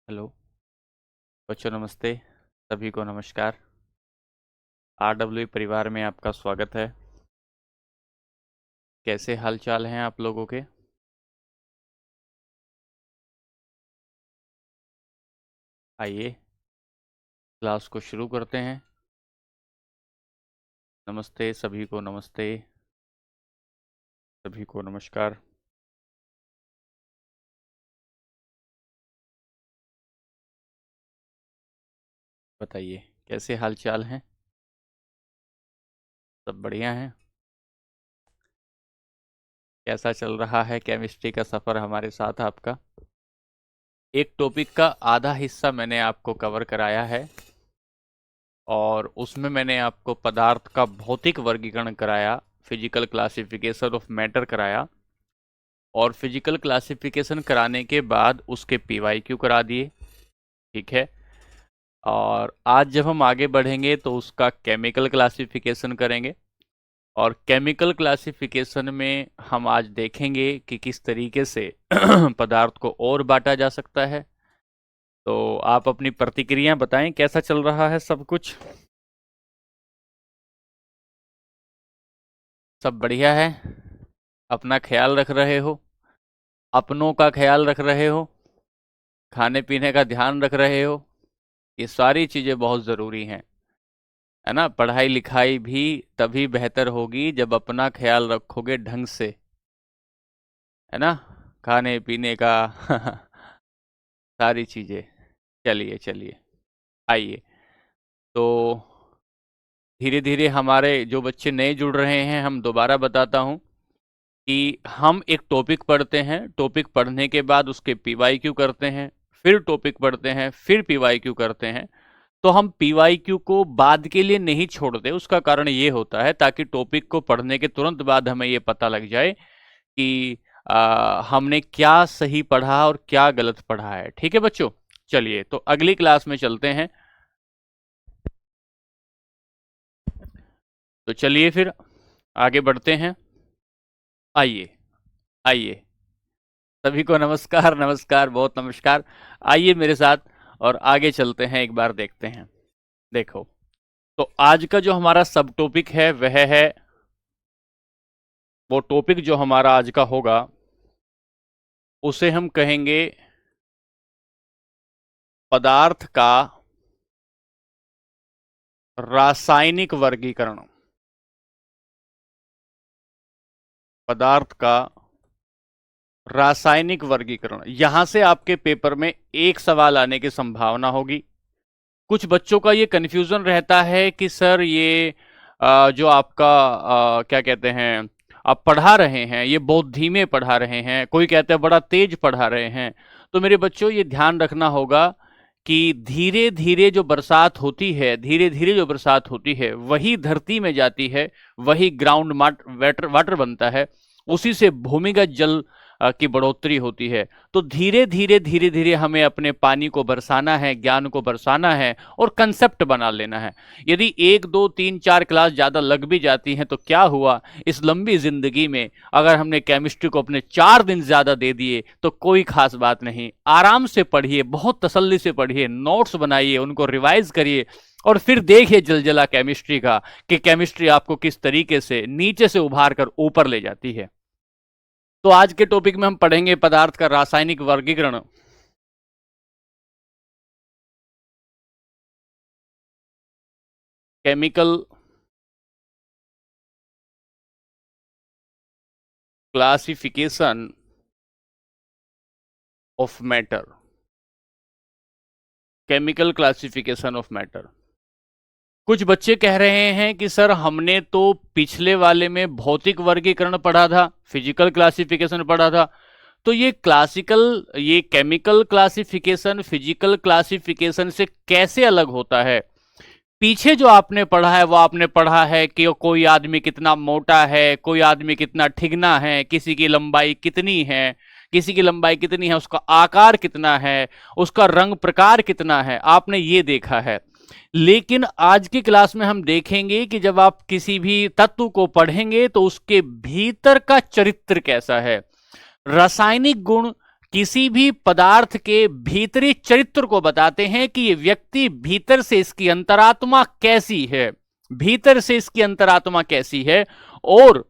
Hello बच्चों, नमस्ते। सभी को नमस्कार। RWE परिवार में आपका स्वागत है। कैसे हाल चाल हैं आप लोगों के? आइए क्लास को शुरू करते हैं। नमस्ते सभी को, नमस्ते सभी को, नमस्कार। बताइए कैसे हाल चाल हैं? सब बढ़िया हैं? कैसा चल रहा है केमिस्ट्री का सफ़र हमारे साथ आपका? एक टॉपिक का आधा हिस्सा मैंने आपको कवर कराया है और उसमें मैंने आपको पदार्थ का भौतिक वर्गीकरण कराया, फिजिकल क्लासिफिकेशन ऑफ मैटर कराया, और फिजिकल क्लासिफिकेशन कराने के बाद उसके PYQ करा दिए। ठीक है। और आज जब हम आगे बढ़ेंगे तो उसका केमिकल क्लासिफिकेशन करेंगे, और केमिकल क्लासिफिकेशन में हम आज देखेंगे कि किस तरीके से पदार्थ को और बांटा जा सकता है। तो आप अपनी प्रतिक्रिया बताएं, कैसा चल रहा है सब कुछ? सब बढ़िया है? अपना ख्याल रख रहे हो? अपनों का ख्याल रख रहे हो? खाने पीने का ध्यान रख रहे हो? ये सारी चीज़ें बहुत ज़रूरी हैं, है ना। पढ़ाई लिखाई भी तभी बेहतर होगी जब अपना ख्याल रखोगे ढंग से, है ना। खाने पीने का सारी चीज़ें। चलिए चलिए, आइए। तो धीरे धीरे हमारे जो बच्चे नए जुड़ रहे हैं, हम दोबारा बताता हूँ कि हम एक टॉपिक पढ़ते हैं, टॉपिक पढ़ने के बाद उसके PYQ करते हैं, फिर टॉपिक पढ़ते हैं, फिर PYQ करते हैं। तो हम PYQ को बाद के लिए नहीं छोड़ते। उसका कारण ये होता है ताकि टॉपिक को पढ़ने के तुरंत बाद हमें ये पता लग जाए कि हमने क्या सही पढ़ा और क्या गलत पढ़ा है। ठीक है बच्चों, चलिए तो अगली क्लास में चलते हैं। तो चलिए फिर आगे बढ़ते हैं। आइए आइए, सभी को नमस्कार, नमस्कार, बहुत नमस्कार। आइए मेरे साथ और आगे चलते हैं, एक बार देखते हैं। देखो, तो आज का जो हमारा सब टॉपिक है वह है, वो टॉपिक जो हमारा आज का होगा उसे हम कहेंगे पदार्थ का रासायनिक वर्गीकरण। पदार्थ का रासायनिक वर्गीकरण। यहां से आपके पेपर में एक सवाल आने की संभावना होगी। कुछ बच्चों का ये कंफ्यूजन रहता है कि सर ये जो आपका क्या कहते हैं, आप पढ़ा रहे हैं ये बहुत धीमे पढ़ा रहे हैं, कोई कहते हैं बड़ा तेज पढ़ा रहे हैं। तो मेरे बच्चों ये ध्यान रखना होगा कि धीरे धीरे जो बरसात होती है, धीरे धीरे जो बरसात होती है वही धरती में जाती है, वही ग्राउंड वाटर वाटर बनता है, उसी से भूमिगत जल की बढ़ोतरी होती है। तो धीरे धीरे धीरे धीरे हमें अपने पानी को बरसाना है, ज्ञान को बरसाना है और कंसेप्ट बना लेना है। यदि 1 2 3 4 क्लास ज़्यादा लग भी जाती हैं तो क्या हुआ, इस लंबी जिंदगी में अगर हमने केमिस्ट्री को अपने 4 दिन ज़्यादा दे दिए तो कोई खास बात नहीं। आराम से पढ़िए, बहुत तसल्ली से पढ़िए, नोट्स बनाइए, उनको रिवाइज करिए और फिर देखिए जलजला केमिस्ट्री का कि केमिस्ट्री आपको किस तरीके से नीचे से उभार कर ऊपर ले जाती है। तो आज के टॉपिक में हम पढ़ेंगे पदार्थ का रासायनिक वर्गीकरण। Chemical classification of matter. Chemical classification of matter. कुछ बच्चे कह रहे हैं कि सर हमने तो पिछले वाले में भौतिक वर्गीकरण पढ़ा था, फिजिकल क्लासिफिकेशन पढ़ा था, तो ये केमिकल क्लासिफिकेशन फिजिकल क्लासिफिकेशन से कैसे अलग होता है। पीछे जो आपने पढ़ा है वो आपने पढ़ा है कि कोई आदमी कितना मोटा है, कोई आदमी कितना ठिगना है, किसी की लंबाई कितनी है, किसी की लंबाई कितनी है, उसका आकार कितना है, उसका रंग प्रकार कितना है, आपने ये देखा है। लेकिन आज की क्लास में हम देखेंगे कि जब आप किसी भी तत्व को पढ़ेंगे तो उसके भीतर का चरित्र कैसा है, रासायनिक गुण किसी भी पदार्थ के भीतरी चरित्र को बताते हैं कि ये व्यक्ति भीतर से इसकी अंतरात्मा कैसी है, भीतर से इसकी अंतरात्मा कैसी है। और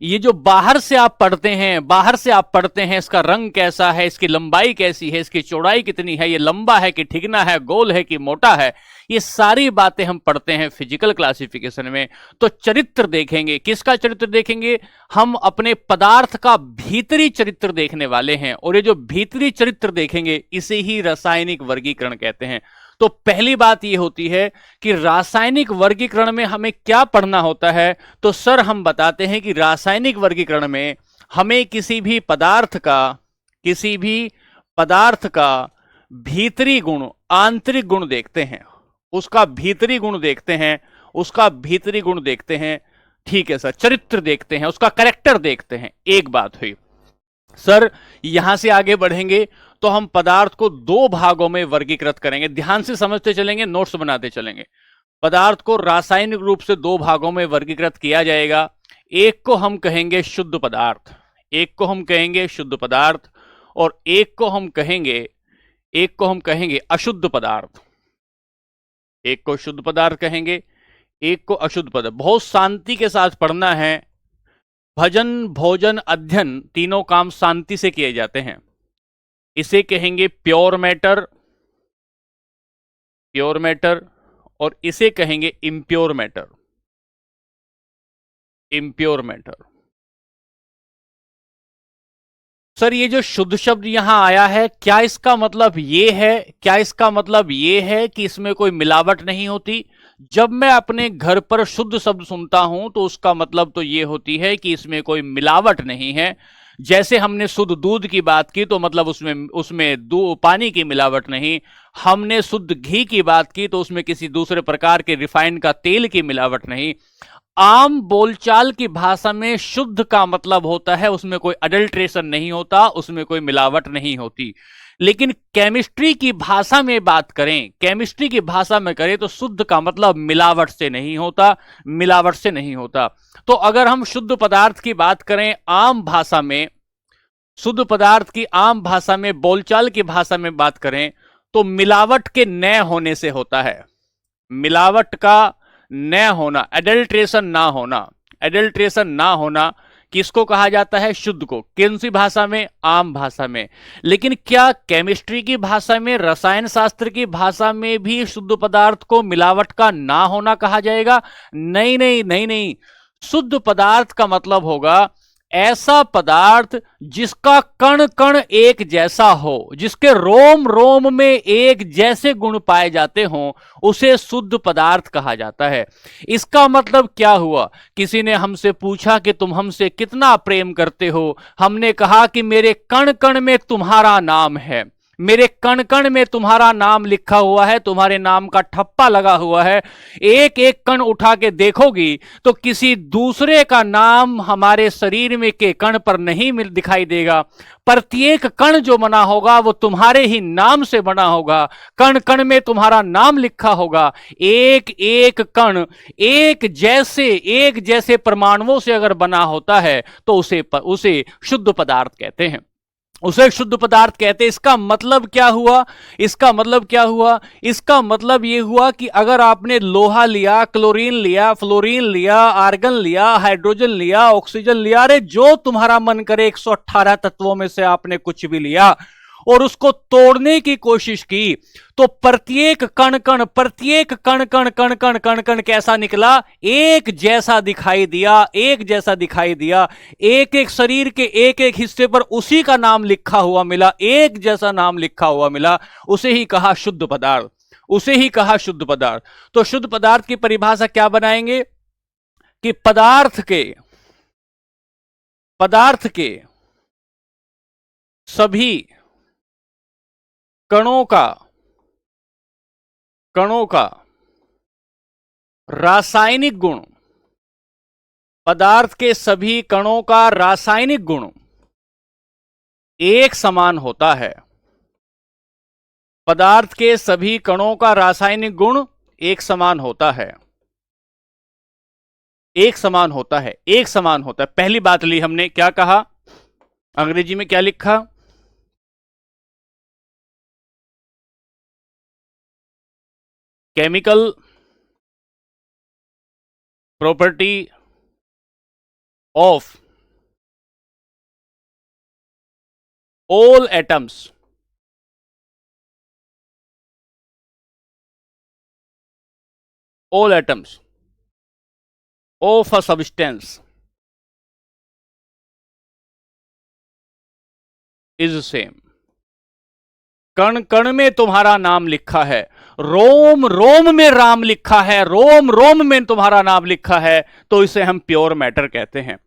ये जो बाहर से आप पढ़ते हैं, बाहर से आप पढ़ते हैं इसका रंग कैसा है, इसकी लंबाई कैसी है, इसकी चौड़ाई कितनी है, ये लंबा है कि ठिकना है, गोल है कि मोटा है, ये सारी बातें हम पढ़ते हैं फिजिकल क्लासिफिकेशन में। तो चरित्र देखेंगे, किसका चरित्र देखेंगे? हम अपने पदार्थ का भीतरी चरित्र देखने वाले हैं, और ये जो भीतरी चरित्र देखेंगे इसे ही रासायनिक वर्गीकरण कहते हैं। तो पहली बात यह होती है कि रासायनिक वर्गीकरण में हमें क्या पढ़ना होता है। तो सर हम बताते हैं कि रासायनिक वर्गीकरण में हमें किसी भी पदार्थ का भीतरी गुण, आंतरिक गुण देखते हैं, उसका भीतरी गुण देखते हैं, उसका भीतरी गुण देखते हैं। ठीक है सर, चरित्र देखते हैं, उसका कैरेक्टर देखते हैं। एक बात हुई। सर यहां से आगे बढ़ेंगे तो हम पदार्थ को दो भागों में वर्गीकृत करेंगे। ध्यान से समझते चलेंगे, नोट्स बनाते चलेंगे। पदार्थ को रासायनिक रूप से दो भागों में वर्गीकृत किया जाएगा। एक को हम कहेंगे शुद्ध पदार्थ, एक को हम कहेंगे शुद्ध पदार्थ, और एक को हम कहेंगे अशुद्ध पदार्थ। एक को शुद्ध पदार्थ कहेंगे, एक को अशुद्ध पदार्थ। बहुत शांति के साथ पढ़ना है। भजन, भोजन, अध्ययन तीनों काम शांति से किए जाते हैं। इसे कहेंगे प्योर मैटर, और इसे कहेंगे इम्प्योर मैटर। सर ये जो शुद्ध शब्द यहां आया है, क्या इसका मतलब ये है कि इसमें कोई मिलावट नहीं होती? जब मैं अपने घर पर शुद्ध शब्द सुनता हूं तो उसका मतलब तो ये होती है कि इसमें कोई मिलावट नहीं है। जैसे हमने शुद्ध दूध की बात की तो मतलब उसमें पानी की मिलावट नहीं। हमने शुद्ध घी की बात की तो उसमें किसी दूसरे प्रकार के रिफाइंड का तेल की मिलावट नहीं। आम बोलचाल की भाषा में शुद्ध का मतलब होता है उसमें कोई अडल्ट्रेशन नहीं होता, उसमें कोई मिलावट नहीं होती। लेकिन केमिस्ट्री की भाषा में बात करें, तो शुद्ध का मतलब मिलावट से नहीं होता। तो अगर हम शुद्ध पदार्थ की बात करें आम भाषा में, शुद्ध पदार्थ की आम भाषा में, बोलचाल की भाषा में बात करें तो मिलावट के न होने से होता है। मिलावट का न होना, एडल्ट्रेशन ना होना किसको कहा जाता है? शुद्ध को। कौन सी भाषा में? आम भाषा में। लेकिन क्या केमिस्ट्री की भाषा में, रसायन शास्त्र की भाषा में भी शुद्ध पदार्थ को मिलावट का ना होना कहा जाएगा? नहीं। शुद्ध पदार्थ का मतलब होगा ऐसा पदार्थ जिसका कण कण एक जैसा हो, जिसके रोम रोम में एक जैसे गुण पाए जाते हों, उसे शुद्ध पदार्थ कहा जाता है। इसका मतलब क्या हुआ? किसी ने हमसे पूछा कि तुम हमसे कितना प्रेम करते हो। हमने कहा कि मेरे कण कण में तुम्हारा नाम है, मेरे कण कण में तुम्हारा नाम लिखा हुआ है, तुम्हारे नाम का ठप्पा लगा हुआ है। एक एक कण उठा के देखोगी तो किसी दूसरे का नाम हमारे शरीर में के कण पर नहीं दिखाई देगा। प्रत्येक कण जो बना होगा वो तुम्हारे ही नाम से बना होगा, कण कण में तुम्हारा नाम लिखा होगा। एक एक कण एक जैसे परमाणुओं से अगर बना होता है तो उसे शुद्ध पदार्थ कहते हैं, उसे शुद्ध पदार्थ कहते हैं। इसका मतलब क्या हुआ? इसका मतलब यह हुआ कि अगर आपने लोहा लिया, क्लोरीन लिया, फ्लोरीन लिया, आर्गन लिया, हाइड्रोजन लिया, ऑक्सीजन लिया, अरे जो तुम्हारा मन करे 118 तत्वों में से आपने कुछ भी लिया और उसको तोड़ने की कोशिश की तो प्रत्येक कण कण कैसा निकला? एक जैसा दिखाई दिया। एक एक शरीर के एक एक हिस्से पर उसी का नाम लिखा हुआ मिला, एक जैसा नाम लिखा हुआ मिला। उसे ही कहा शुद्ध पदार्थ। तो शुद्ध पदार्थ की परिभाषा क्या बनाएंगे कि पदार्थ सभी कणों का रासायनिक गुण, पदार्थ के सभी कणों का रासायनिक गुण एक समान होता है। पदार्थ के सभी कणों का रासायनिक गुण एक समान होता है। पहली बात ली हमने, क्या कहा? अंग्रेजी में क्या लिखा? Chemical property of all atoms of a substance is same. कण कण में तुम्हारा नाम लिखा है, रोम रोम में राम लिखा है, रोम रोम में तुम्हारा नाम लिखा है, तो इसे हम प्योर मैटर कहते हैं।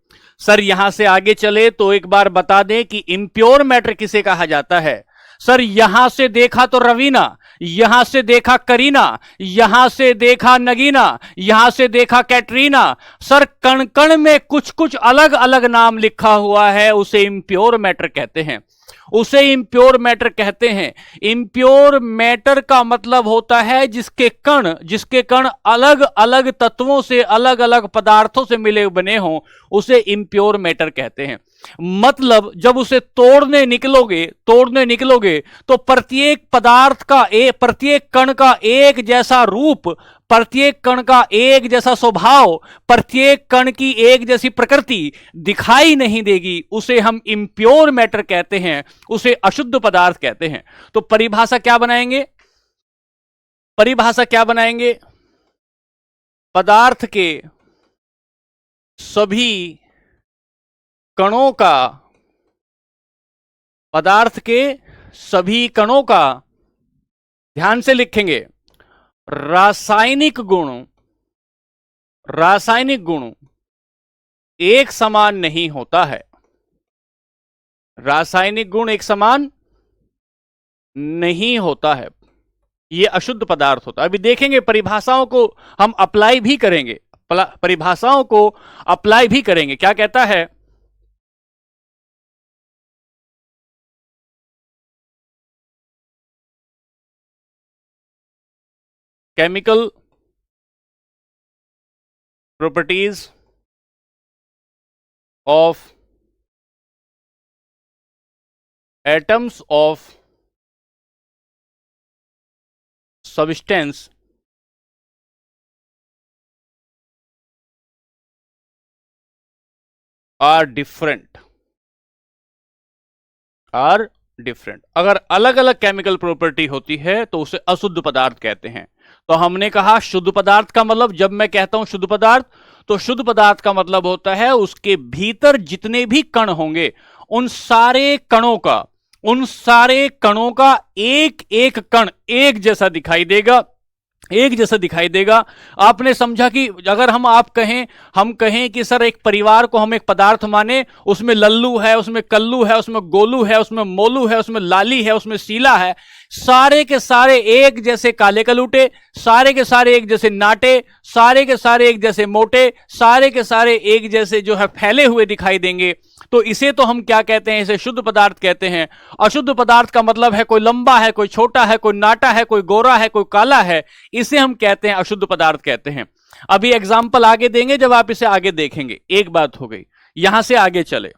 सर यहां से आगे चले तो एक बार बता दें कि इम्प्योर मैटर किसे कहा जाता है। सर यहां से देखा तो रवीना, यहां से देखा करीना, यहां से देखा नगीना, यहां से देखा कैटरीना। सर कण कण में कुछ कुछ अलग अलग नाम लिखा हुआ है, उसे इम्प्योर मैटर कहते हैं, उसे इम्प्योर मैटर कहते हैं। इम्प्योर मैटर का मतलब होता है जिसके कण अलग अलग तत्वों से, अलग अलग पदार्थों से मिले बने हों, उसे इम्प्योर मैटर कहते हैं। मतलब जब उसे तोड़ने निकलोगे तो प्रत्येक पदार्थ का प्रत्येक कण का एक जैसा रूप, प्रत्येक कण का एक जैसा स्वभाव, प्रत्येक कण की एक जैसी प्रकृति दिखाई नहीं देगी, उसे हम इम्प्योर मैटर कहते हैं, उसे अशुद्ध पदार्थ कहते हैं। तो परिभाषा क्या बनाएंगे? पदार्थ के सभी कणों का ध्यान से लिखेंगे, रासायनिक गुण एक समान नहीं होता है। रासायनिक गुण एक समान नहीं होता है, यह अशुद्ध पदार्थ होता है। अभी देखेंगे, परिभाषाओं को हम अप्लाई भी करेंगे, क्या कहता है? Chemical properties of atoms of substance are different. अगर अलग अलग केमिकल प्रॉपर्टी होती है तो उसे अशुद्ध पदार्थ कहते हैं। तो हमने कहा शुद्ध पदार्थ का मतलब, जब मैं कहता हूं शुद्ध पदार्थ, तो शुद्ध पदार्थ का मतलब होता है उसके भीतर जितने भी कण होंगे, उन सारे कणों का एक एक कण एक जैसा दिखाई देगा। आपने समझा कि अगर हम कहें कि सर एक परिवार को हम एक पदार्थ माने, उसमें लल्लू है, उसमें कल्लू है, उसमें गोलू है, उसमें मोलू है, उसमें लाली है, उसमें सीला है, सारे के सारे एक जैसे काले कलूटे, सारे के सारे एक जैसे नाटे, सारे के सारे एक जैसे मोटे, सारे के सारे एक जैसे जो है फैले हुए दिखाई देंगे, तो इसे तो हम क्या कहते हैं? इसे शुद्ध पदार्थ कहते हैं। अशुद्ध पदार्थ का मतलब है कोई लंबा है, कोई छोटा है, कोई नाटा है, कोई गोरा है, कोई काला है, इसे हम कहते हैं अशुद्ध पदार्थ कहते हैं। अभी एग्जाम्पल आगे देंगे, जब आप इसे आगे देखेंगे। एक बात हो गई, यहां से आगे चले,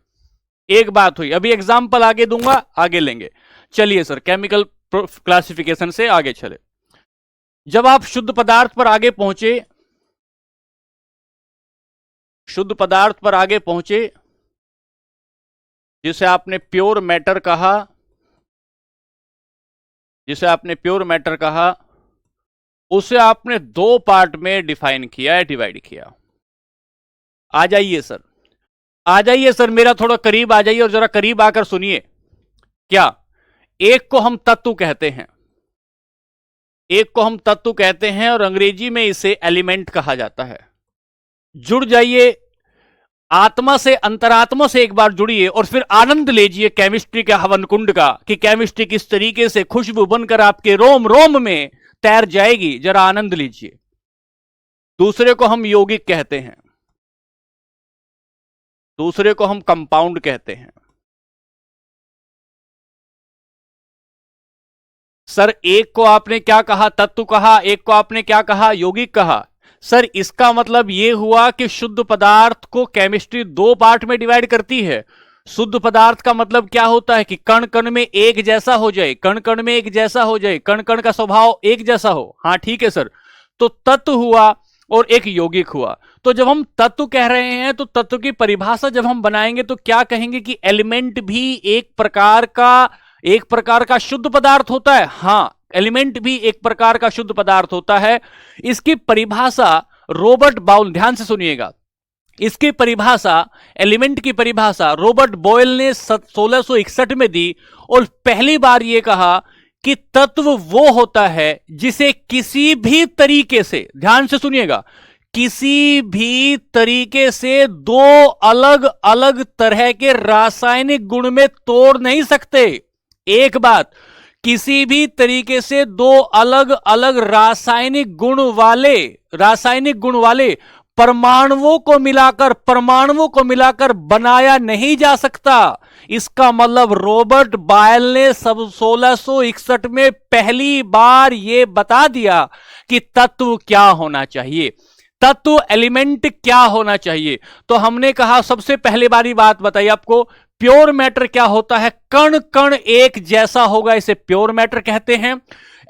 एक बात हुई, अभी एग्जाम्पल आगे दूंगा, आगे लेंगे। चलिए सर, केमिकल क्लासिफिकेशन से आगे चले। जब आप शुद्ध पदार्थ पर आगे पहुंचे, जिसे आपने प्योर मैटर कहा, उसे आपने दो पार्ट में डिफाइन किया है, डिवाइड किया। आ जाइए सर, मेरा थोड़ा करीब आ जाइए और जरा करीब आकर सुनिए। क्या? एक को हम तत्व कहते हैं और अंग्रेजी में इसे एलिमेंट कहा जाता है। जुड़ जाइए, आत्मा से, अंतरात्मा से एक बार जुड़िए और फिर आनंद लीजिए केमिस्ट्री के हवन कुंड का, कि केमिस्ट्री किस तरीके से खुशबू बनकर आपके रोम रोम में तैर जाएगी। जरा आनंद लीजिए। दूसरे को हम यौगिक कहते हैं, दूसरे को हम कंपाउंड कहते हैं। सर एक को आपने क्या कहा? तत्व कहा। एक को आपने क्या कहा? यौगिक कहा। सर इसका मतलब यह हुआ कि शुद्ध पदार्थ को केमिस्ट्री दो पार्ट में डिवाइड करती है। शुद्ध पदार्थ का मतलब क्या होता है कि कण कण में एक जैसा हो जाए, कण कण का स्वभाव एक जैसा हो। हाँ ठीक है सर, तो तत्व हुआ और एक यौगिक हुआ। तो जब हम तत्व कह रहे हैं तो तत्व की परिभाषा जब हम बनाएंगे तो क्या कहेंगे कि एलिमेंट भी एक प्रकार का शुद्ध पदार्थ होता है। हां, एलिमेंट भी एक प्रकार का शुद्ध पदार्थ होता है। इसकी परिभाषा रॉबर्ट बाउल, ध्यान से सुनिएगा, इसकी परिभाषा, एलिमेंट की परिभाषा रॉबर्ट बॉयल ने 1661 में दी और पहली बार यह कहा कि तत्व वो होता है जिसे किसी भी तरीके से, ध्यान से सुनिएगा, किसी भी तरीके से दो अलग अलग तरह के रासायनिक गुण में तोड़ नहीं सकते। एक बात, किसी भी तरीके से दो अलग अलग रासायनिक गुण वाले परमाणुओं को मिलाकर बनाया नहीं जा सकता। इसका मतलब रॉबर्ट बायल ने सब 1661 में पहली बार यह बता दिया कि तत्व क्या होना चाहिए, तत्व एलिमेंट क्या होना चाहिए। तो हमने कहा सबसे पहले बारी बात बताई आपको, प्योर मैटर क्या होता है, कण कण एक जैसा होगा, इसे प्योर मैटर कहते हैं।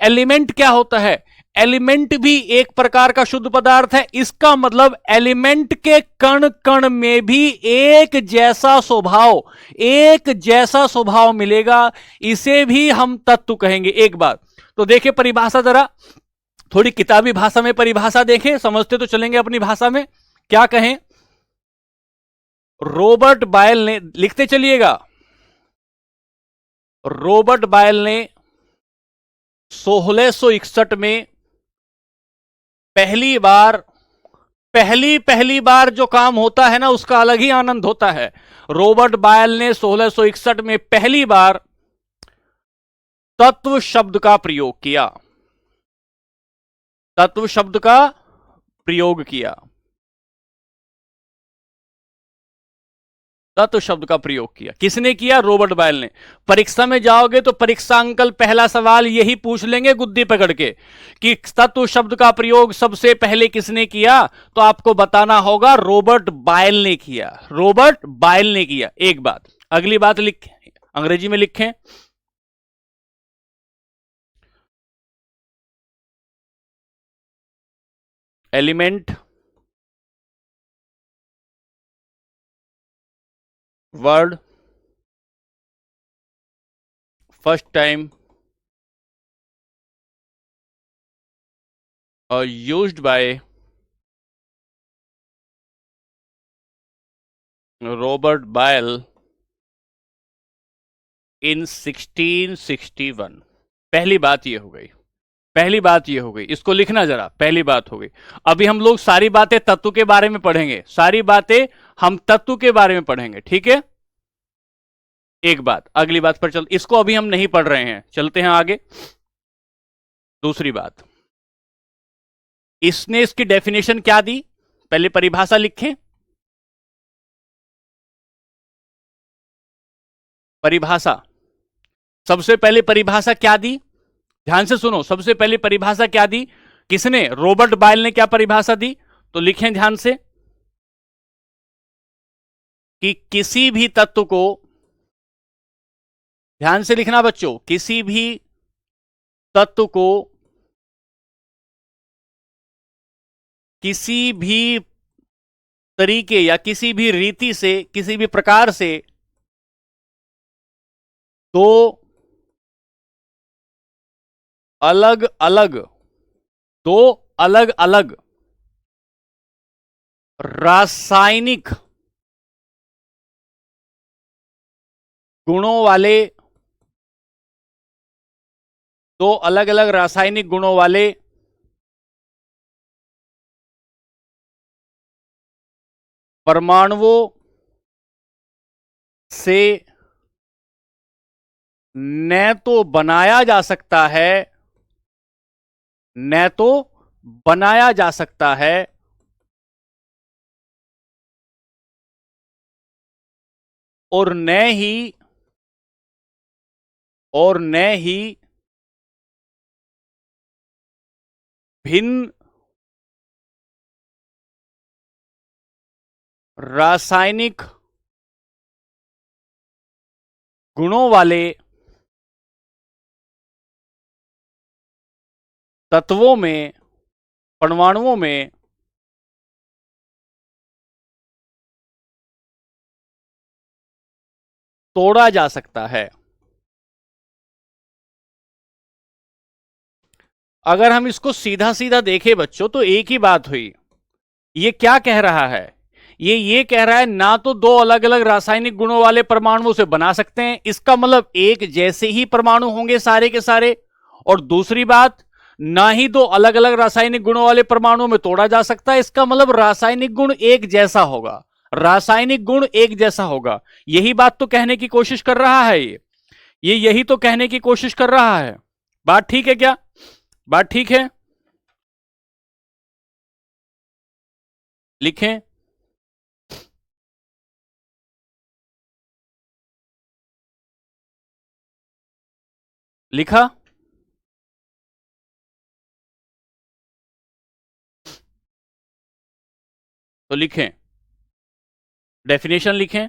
एलिमेंट क्या होता है, एलिमेंट भी एक प्रकार का शुद्ध पदार्थ है। इसका मतलब एलिमेंट के कण कण में भी एक जैसा स्वभाव मिलेगा, इसे भी हम तत्व कहेंगे। एक बात तो देखिए परिभाषा, जरा थोड़ी किताबी भाषा में परिभाषा देखें, समझते तो चलेंगे अपनी भाषा में। क्या कहें, रॉबर्ट बायल ने, लिखते चलिएगा, रॉबर्ट बायल ने 1661 में पहली बार जो काम होता है ना, उसका अलग ही आनंद होता है। रॉबर्ट बायल ने 1661 में पहली बार तत्व शब्द का प्रयोग किया, तत्व शब्द का प्रयोग किया, तत्व शब्द का प्रयोग किया। किसने किया, रॉबर्ट बायल ने। परीक्षा में जाओगे तो परीक्षा अंकल पहला सवाल यही पूछ लेंगे गुद्दी पकड़ के कि तत्व शब्द का प्रयोग सबसे पहले किसने किया, तो आपको बताना होगा रॉबर्ट बायल ने किया, रॉबर्ट बायल ने किया। एक बात, अगली बात लिख, अंग्रेजी में लिखें, element word first time used by Robert Boyle in 1661। पहली बात ये हो गई, पहली बात ये हो गई, इसको लिखना जरा, पहली बात हो गई। अभी हम लोग सारी बातें तत्व के बारे में पढ़ेंगे, सारी बातें हम तत्व के बारे में पढ़ेंगे, ठीक है। एक बात, अगली बात पर चल, इसको अभी हम नहीं पढ़ रहे हैं, चलते हैं आगे। दूसरी बात, इसने इसकी डेफिनेशन क्या दी, पहले परिभाषा लिखें, परिभाषा, सबसे पहले परिभाषा क्या दी, ध्यान से सुनो, सबसे पहले परिभाषा क्या दी, किसने, रॉबर्ट बायल ने क्या परिभाषा दी, तो लिखें ध्यान से कि किसी भी तत्व को, ध्यान से लिखना बच्चों, किसी भी तत्व को किसी भी तरीके या किसी भी रीति से, किसी भी प्रकार से दो अलग अलग रासायनिक गुणों वाले, दो अलग अलग रासायनिक गुणों वाले परमाणुओं से न तो बनाया जा सकता है, न तो बनाया जा सकता है, और न ही भिन्न रासायनिक गुणों वाले तत्वों में परमाणुओं में तोड़ा जा सकता है। अगर हम इसको सीधा सीधा देखें बच्चों तो एक ही बात हुई। ये क्या कह रहा है? ये कह रहा है ना तो दो अलग अलग रासायनिक गुणों वाले परमाणुओं से बना सकते हैं, इसका मतलब एक जैसे ही परमाणु होंगे सारे के सारे, और दूसरी बात, ना ही दो अलग अलग रासायनिक गुणों वाले परमाणुओं में तोड़ा जा सकता है, इसका मतलब रासायनिक गुण एक जैसा होगा। रासायनिक गुण एक जैसा होगा, यही बात तो कहने की कोशिश कर रहा है ये यही तो कहने की कोशिश कर रहा है। बात ठीक है क्या? बात ठीक है? लिखें। लिखा? तो लिखें, डेफिनेशन लिखें।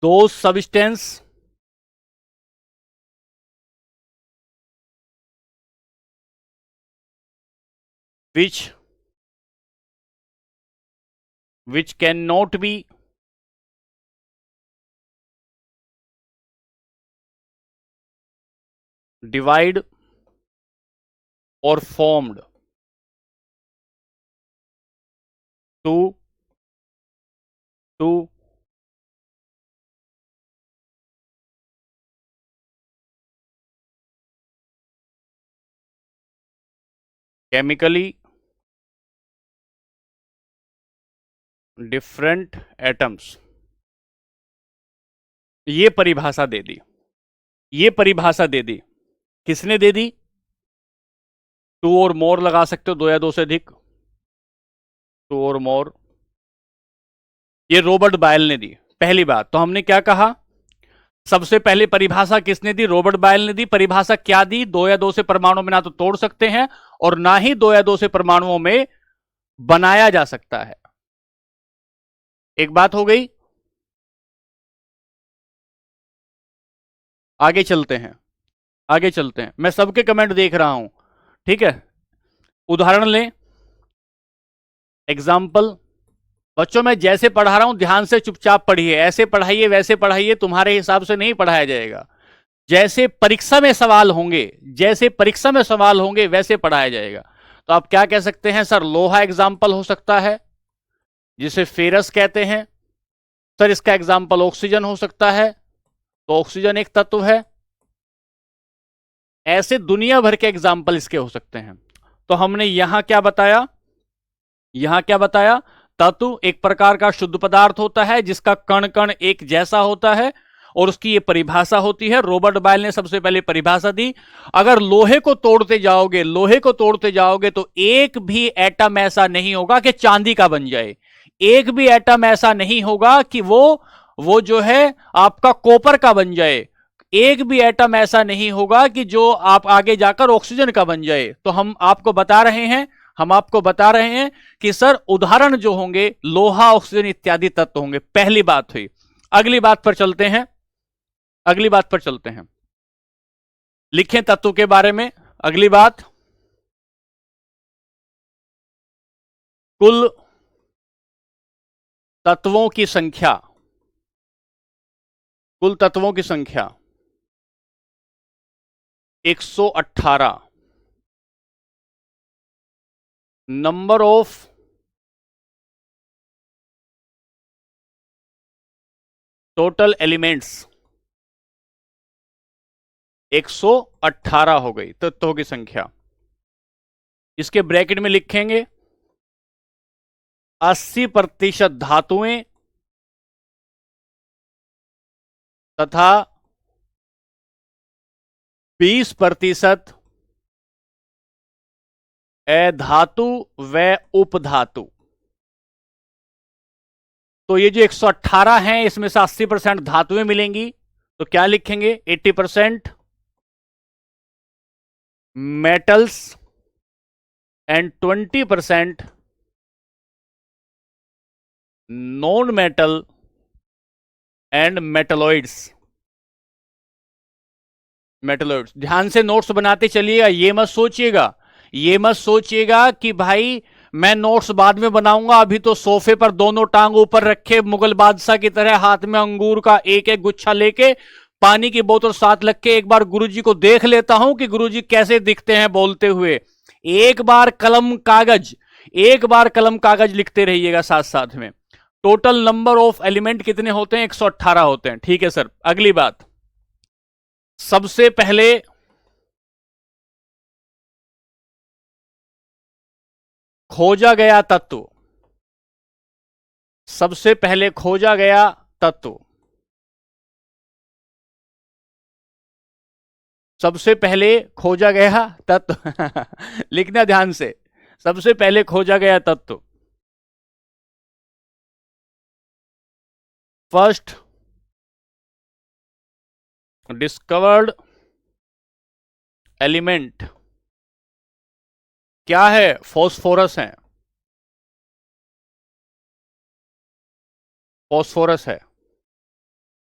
दो substance which cannot be divide or formed to chemically different atoms। ये परिभाषा दे दी, ये परिभाषा दे दी। किसने दे दी? टू और मोर लगा सकते हो, दो या दो से अधिक, टू और मोर। ये रॉबर्ट बायल ने दी। पहली बात तो हमने क्या कहा, सबसे पहले परिभाषा किसने दी? रॉबर्ट बायल ने दी। परिभाषा क्या दी? दो या दो से परमाणुओं में ना तो तोड़ सकते हैं और ना ही दो या दो से परमाणुओं में बनाया जा सकता है। एक बात हो गई। आगे चलते हैं, आगे चलते हैं। मैं सबके कमेंट देख रहा हूं, ठीक है। उदाहरण लें, एग्जाम्पल। बच्चों मैं जैसे पढ़ा रहा हूं ध्यान से चुपचाप पढ़िए, ऐसे पढ़ाइए वैसे पढ़ाइए, तुम्हारे हिसाब से नहीं पढ़ाया जाएगा। जैसे परीक्षा में सवाल होंगे, जैसे परीक्षा में सवाल होंगे वैसे पढ़ाया जाएगा। तो आप क्या कह सकते हैं? सर लोहा एग्जाम्पल हो सकता है, जिसे फेरस कहते हैं। सर इसका एग्जाम्पल ऑक्सीजन हो सकता है, तो ऑक्सीजन एक तत्व है। ऐसे दुनिया भर के एग्जाम्पल इसके हो सकते हैं। तो हमने यहां क्या बताया? यहां क्या बताया? तत्व एक प्रकार का शुद्ध पदार्थ होता है जिसका कण कण एक जैसा होता है, और उसकी ये परिभाषा होती है। रॉबर्ट बायल ने सबसे पहले परिभाषा दी। अगर लोहे को तोड़ते जाओगे, लोहे को तोड़ते जाओगे तो एक भी एटम ऐसा नहीं होगा कि चांदी का बन जाए, एक भी एटम ऐसा नहीं होगा कि वो जो है आपका कॉपर का बन जाए, एक भी एटम ऐसा नहीं होगा कि जो आप आगे जाकर ऑक्सीजन का बन जाए। तो हम आपको बता रहे हैं, हम आपको बता रहे हैं कि सर उदाहरण जो होंगे लोहा, ऑक्सीजन इत्यादि तत्व होंगे। पहली बात हुई। अगली बात पर चलते हैं, अगली बात पर चलते हैं। लिखें तत्व के बारे में। अगली बात, कुल तत्वों की संख्या, कुल तत्वों की संख्या 118। नंबर ऑफ टोटल एलिमेंट्स 118 हो गई तत्वों की संख्या। इसके ब्रैकेट में लिखेंगे 80% धातुएं तथा 20% अधातु व उपधातु। तो ये जो 118 हैं इसमें से 80% धातुएं मिलेंगी, तो क्या लिखेंगे? 80% metals and 20% non metal and metalloids. Metalloids. ध्यान से नोट्स बनाते चलिएगा, ये मत सोचिएगा कि भाई मैं नोट्स बाद में बनाऊंगा, अभी तो सोफे पर दोनों टांग ऊपर रखे मुगल बादशाह की तरह हाथ में अंगूर का एक एक गुच्छा लेके, पानी की बोतल साथ रख के एक बार गुरुजी को देख लेता हूं कि गुरुजी कैसे दिखते हैं बोलते हुए। एक बार कलम कागज लिखते रहिएगा साथ साथ में। टोटल नंबर ऑफ एलिमेंट कितने होते हैं? 118 होते हैं। ठीक है सर, अगली बात। सबसे पहले खोजा गया तत्व, सबसे पहले खोजा गया तत्व, सबसे पहले खोजा गया तत्व लिखना ध्यान से, सबसे पहले खोजा गया तत्व, फर्स्ट डिस्कवर्ड एलिमेंट क्या है? फॉस्फोरस है, फॉस्फोरस है।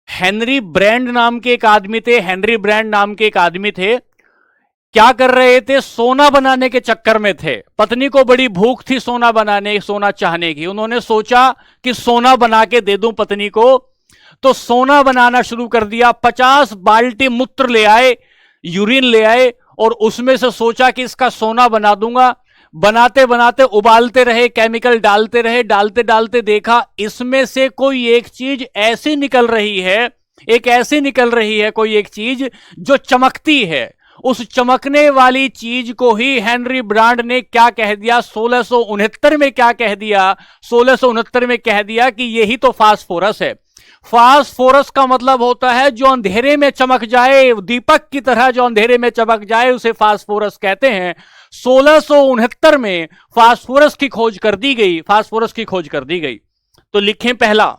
हेनरी ब्रैंड नाम के एक आदमी थे, हेनरी ब्रैंड नाम के एक आदमी थे, क्या कर रहे थे? सोना बनाने के चक्कर में थे। पत्नी को बड़ी भूख थी सोना बनाने, सोना चाहने की। उन्होंने सोचा कि सोना बना के दे दूं पत्नी को, तो सोना बनाना शुरू कर दिया। 50 बाल्टी मूत्र ले आए, यूरिन ले आए, और उसमें से सोचा कि इसका सोना बना दूंगा। बनाते बनाते उबालते रहे, केमिकल डालते रहे, डालते डालते देखा इसमें से कोई एक चीज ऐसी निकल रही है, एक ऐसी निकल रही है कोई एक चीज जो चमकती है। उस चमकने वाली चीज को ही हेनरी ब्रांड ने क्या कह दिया? 1669 में क्या कह दिया? 1669 में कह दिया कि यही तो फास्फोरस है। फास्फोरस का मतलब होता है जो अंधेरे में चमक जाए, दीपक की तरह जो अंधेरे में चमक जाए, उसे फास्फोरस कहते हैं। 1669 में फास्फोरस की खोज कर दी गई, फास्फोरस की खोज कर दी गई। तो लिखें पहला,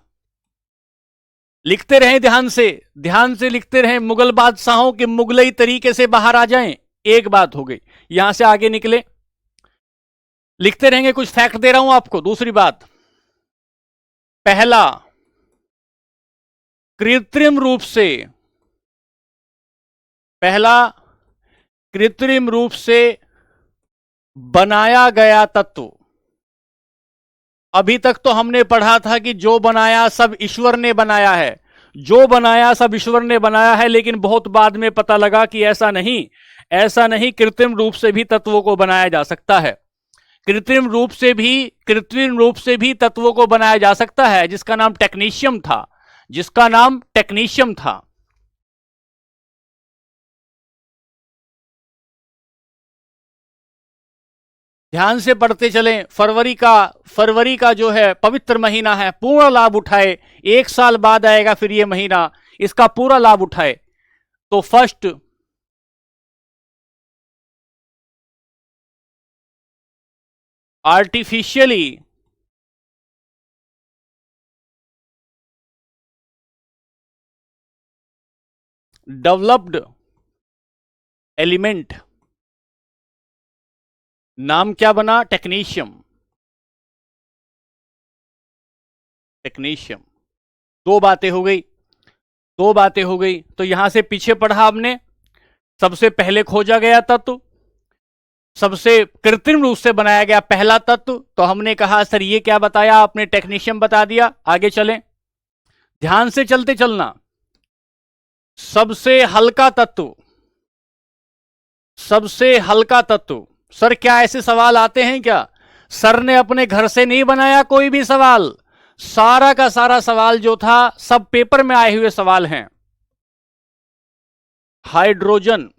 लिखते रहें ध्यान से लिखते रहें, मुगल बादशाहों के मुगलई तरीके से बाहर आ जाएं। एक बात हो गई, यहां से आगे निकले, लिखते रहेंगे, कुछ फैक्ट दे रहा हूं आपको। दूसरी बात, पहला कृत्रिम रूप से, पहला कृत्रिम रूप से बनाया गया तत्व। अभी तक तो हमने पढ़ा था कि जो बनाया सब ईश्वर ने बनाया है, जो बनाया सब ईश्वर ने बनाया है, लेकिन बहुत बाद में पता लगा कि ऐसा नहीं, ऐसा नहीं, कृत्रिम रूप से भी तत्वों को बनाया जा सकता है। कृत्रिम रूप से भी तत्वों को बनाया जा सकता है, जिसका नाम टेक्नीशियम था, जिसका नाम टेक्नीशियम था। ध्यान से पढ़ते चलें। फरवरी का जो है पवित्र महीना है, पूर्ण लाभ उठाए। 1 साल बाद आएगा फिर ये महीना, इसका पूरा लाभ उठाए। तो फर्स्ट आर्टिफिशियली डेवलप्ड एलिमेंट, नाम क्या बना? टेक्नीशियम। टेक्नीशियम। दो बातें हो गई, दो बातें हो गई। तो यहां से पीछे पढ़ा हमने, सबसे पहले खोजा गया तत्व, सबसे कृत्रिम रूप से बनाया गया पहला तत्व। तो हमने कहा सर ये क्या बताया आपने? टेक्नीशियम बता दिया। आगे चलें, ध्यान से चलते चलना। सबसे हल्का तत्व, सबसे हल्का तत्व। सर क्या ऐसे सवाल आते हैं क्या? सर ने अपने घर से नहीं बनाया कोई भी सवाल, सारा का सारा सवाल जो था सब पेपर में आए हुए सवाल हैं। Hydrogen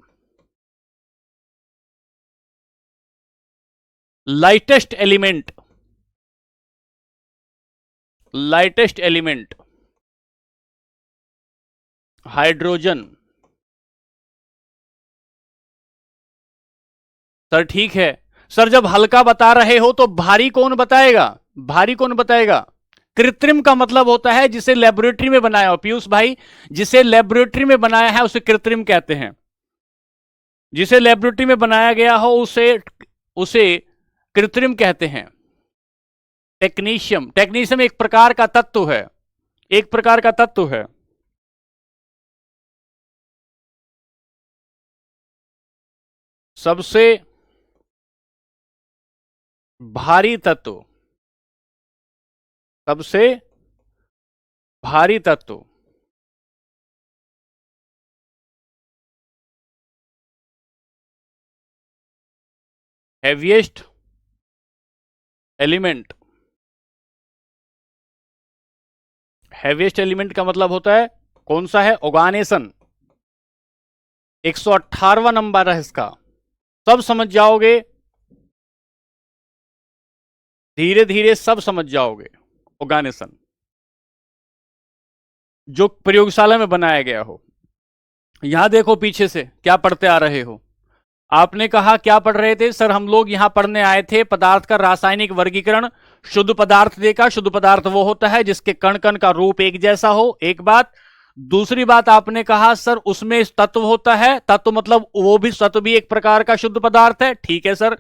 lightest element, lightest element hydrogen. Sir ठीक है, सर जब हल्का बता रहे हो तो भारी कौन बताएगा? भारी कौन बताएगा? कृत्रिम का मतलब होता है जिसे लेबोरेटरी में बनाया हो। पीयूष भाई, जिसे लेबोरेटरी में बनाया है उसे कृत्रिम कहते हैं। जिसे लेबोरेटरी में बनाया गया हो उसे उसे कृत्रिम कहते हैं। टेक्नीशियम, टेक्नीशियम एक प्रकार का तत्व है, एक प्रकार का तत्व है। सबसे भारी तत्व, सबसे भारी तत्व, हैवीएस्ट एलिमेंट। हैवीएस्ट एलिमेंट का मतलब होता है कौन सा है? ऑर्गेनाइजेशन। 118वां नंबर है इसका, सब समझ जाओगे, धीरे धीरे सब समझ जाओगे। ऑर्गेनाइजेशन जो प्रयोगशाला में बनाया गया हो। यहां देखो पीछे से क्या पढ़ते आ रहे हो। आपने कहा क्या पढ़ रहे थे? सर हम लोग यहां पढ़ने आए थे पदार्थ का रासायनिक वर्गीकरण। शुद्ध पदार्थ देखा, शुद्ध पदार्थ वो होता है जिसके कण कण का रूप एक जैसा हो, एक बात। दूसरी बात आपने कहा सर उसमें तत्व होता है, तत्व मतलब वो भी, तत्व भी एक प्रकार का शुद्ध पदार्थ है। ठीक है सर।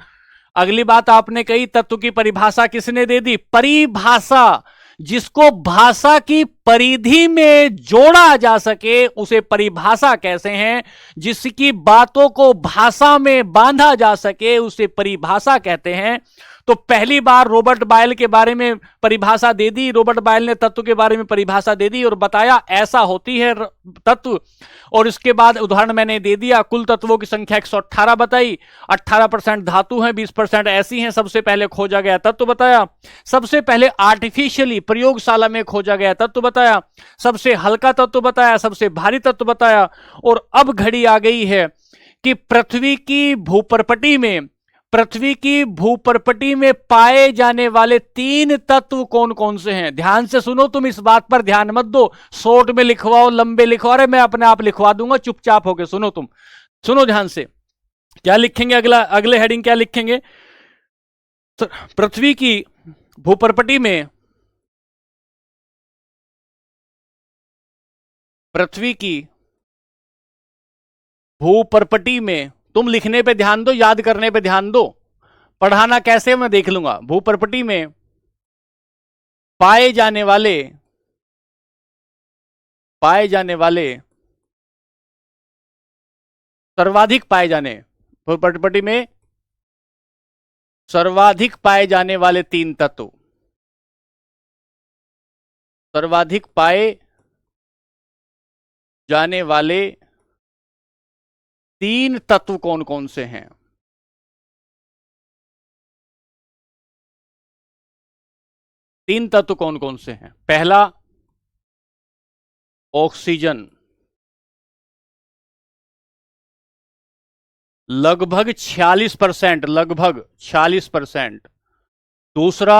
अगली बात आपने कही तत्व की परिभाषा किसने दे दी? परिभाषा। जिसको भाषा की परिधि में जोड़ा जा सके उसे परिभाषा कैसे हैं? जिसकी बातों को भाषा में बांधा जा सके उसे परिभाषा कहते हैं। तो पहली बार रॉबर्ट बायल के बारे में परिभाषा दे दी, रॉबर्ट बायल ने तत्व के बारे में परिभाषा दे दी और बताया ऐसा होती है तत्व। और इसके बाद उदाहरण मैंने दे दिया, कुल तत्वों की संख्या 118 बताई, 18% धातु हैं, 20% ऐसी हैं। सबसे पहले खोजा गया तत्व बताया, सबसे पहले आर्टिफिशियली प्रयोगशाला में खोजा गया तत्व बताया, सबसे हल्का तत्व बताया, सबसे भारी तत्व बताया। और अब घड़ी आ गई है कि पृथ्वी की भूपर्पटी में पाए जाने वाले 3 तत्व कौन कौन से हैं। ध्यान से सुनो, तुम इस बात पर ध्यान मत दो, शॉर्ट में लिखवाओ, लंबे लिखवाओ, अरे मैं अपने आप लिखवा दूंगा, चुपचाप होके सुनो। तुम सुनो ध्यान से, क्या लिखेंगे? अगले हेडिंग क्या लिखेंगे? तो पृथ्वी की भूपर्पटी में, पृथ्वी की भूपर्पटी में, तुम लिखने पे ध्यान दो, याद करने पे ध्यान दो, पढ़ाना कैसे मैं देख लूंगा। भूपर्पटी में पाए जाने वाले सर्वाधिक पाए जाने, भूपर्पटी में सर्वाधिक पाए जाने वाले 3 तत्व, सर्वाधिक पाए जाने वाले 3 तत्व कौन कौन से हैं? 3 तत्व कौन कौन से हैं? पहला ऑक्सीजन, लगभग 46%, लगभग 46%। दूसरा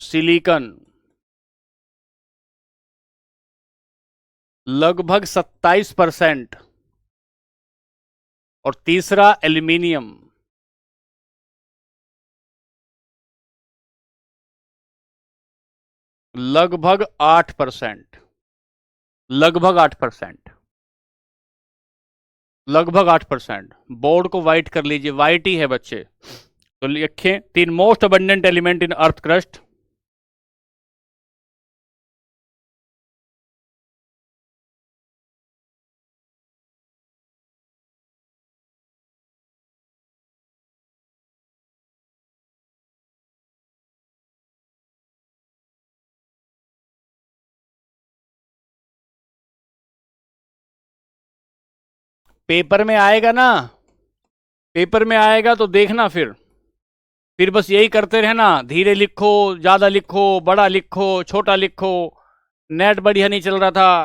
सिलिकॉन, लगभग 27%। और तीसरा एल्यूमिनियम, लगभग 8%, लगभग 8%, लगभग 8%। बोर्ड को व्हाइट कर लीजिए, व्हाइट ही है बच्चे। तो लिखें 3 most abundant element in earth crust. Paper में आएगा ना, पेपर में आएगा तो देखना, फिर बस यही करते रहना, धीरे लिखो, ज्यादा लिखो, बड़ा लिखो, छोटा लिखो। नेट बढ़िया नहीं चल रहा था,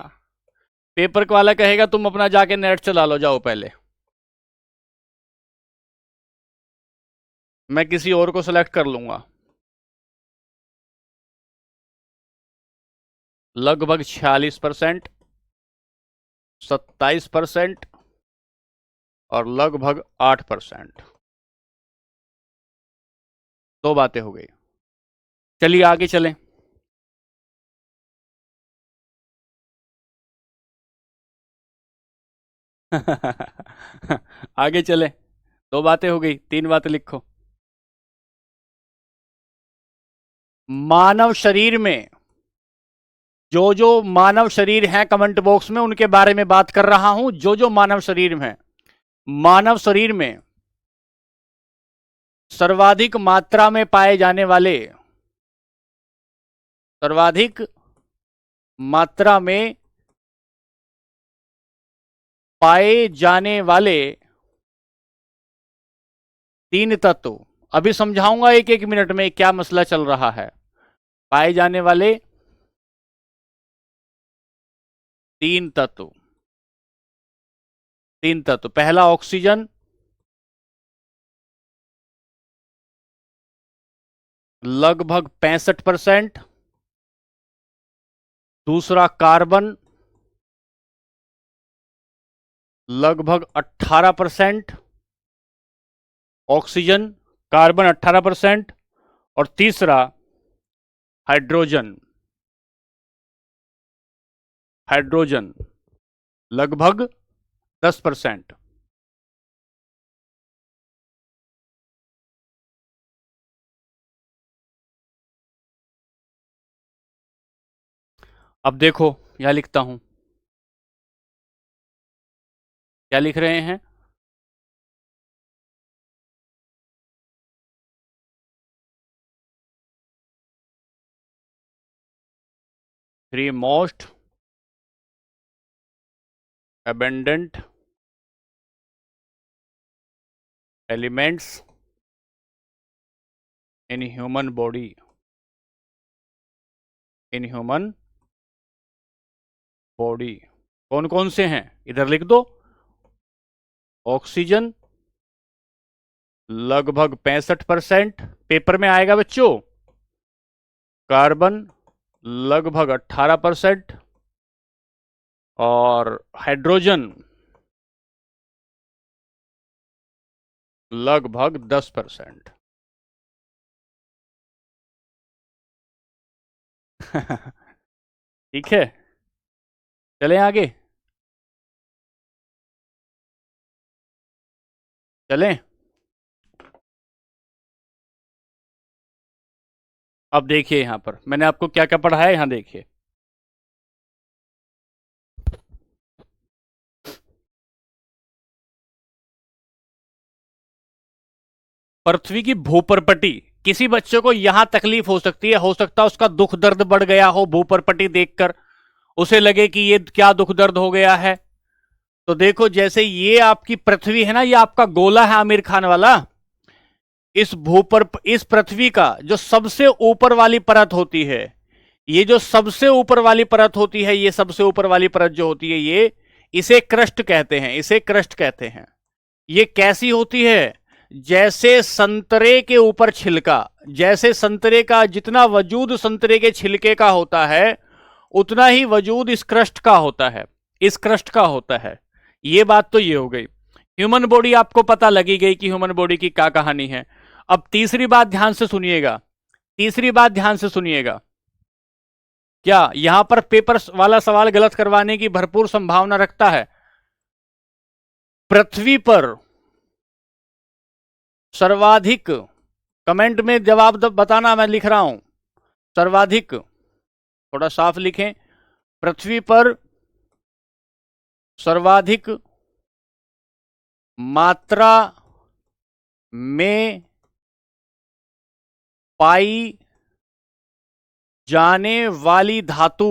पेपर वाला कहेगा तुम अपना जाके नेट चला लो, जाओ पहले, मैं किसी और को सिलेक्ट कर लूंगा। लगभग 46%, 27% और लगभग 8%। 2 बातें हो गई। चलिए आगे चलें। आगे चलें, 2 बातें हो गई, 3 बातें लिखो। मानव शरीर में जो जो मानव शरीर हैं कमेंट बॉक्स में उनके बारे में बात कर रहा हूं। जो जो मानव शरीर में, मानव शरीर में सर्वाधिक मात्रा में पाए जाने वाले, सर्वाधिक मात्रा में पाए जाने वाले 3 तत्व। अभी समझाऊंगा एक एक मिनट में क्या मसला चल रहा है। पाए जाने वाले 3 तत्व, 3 तत्व। पहला ऑक्सीजन लगभग 65%, दूसरा कार्बन लगभग 18%, ऑक्सीजन कार्बन 18%, और तीसरा हाइड्रोजन, हाइड्रोजन लगभग 10%। अब देखो यहां लिखता हूं, क्या लिख रहे हैं। Three most abundant elements in human body, in human body। कौन कौन से हैं इधर लिख दो। ऑक्सीजन लगभग 65%, पेपर में आएगा बच्चों। कार्बन लगभग 18%, और हाइड्रोजन लगभग 10%। ठीक है, चलें आगे, चलें। अब देखिए यहां पर मैंने आपको क्या क्या पढ़ाया, यहां देखिए। पृथ्वी की भूपर्पटी, किसी बच्चे को यहां तकलीफ हो सकती है, हो सकता है उसका दुख दर्द बढ़ गया हो भूपर्पटी देखकर, उसे लगे कि ये क्या दुख दर्द हो गया है। तो देखो जैसे ये आपकी पृथ्वी है ना, ये आपका गोला है आमिर खान वाला। इस पृथ्वी का जो सबसे ऊपर वाली परत होती है, ये जो सबसे ऊपर वाली परत होती है, ये सबसे ऊपर वाली परत जो होती है, ये इसे क्रस्ट कहते हैं, इसे क्रस्ट कहते हैं। ये कैसी होती है, जैसे संतरे के ऊपर छिलका, जैसे संतरे का जितना वजूद संतरे के छिलके का होता है, उतना ही वजूद इस क्रस्ट का होता है, इस क्रस्ट का होता है। ये बात तो ये हो गई। ह्यूमन बॉडी आपको पता लगी गई कि ह्यूमन बॉडी की क्या कहानी है। अब तीसरी बात ध्यान से सुनिएगा, तीसरी बात ध्यान से सुनिएगा। क्या यहां पर पेपर वाला सवाल गलत करवाने की भरपूर संभावना रखता है। पृथ्वी पर सर्वाधिक, कमेंट में जवाब बताना, मैं लिख रहा हूं सर्वाधिक, थोड़ा साफ लिखें। पृथ्वी पर सर्वाधिक मात्रा में पाई जाने वाली धातु,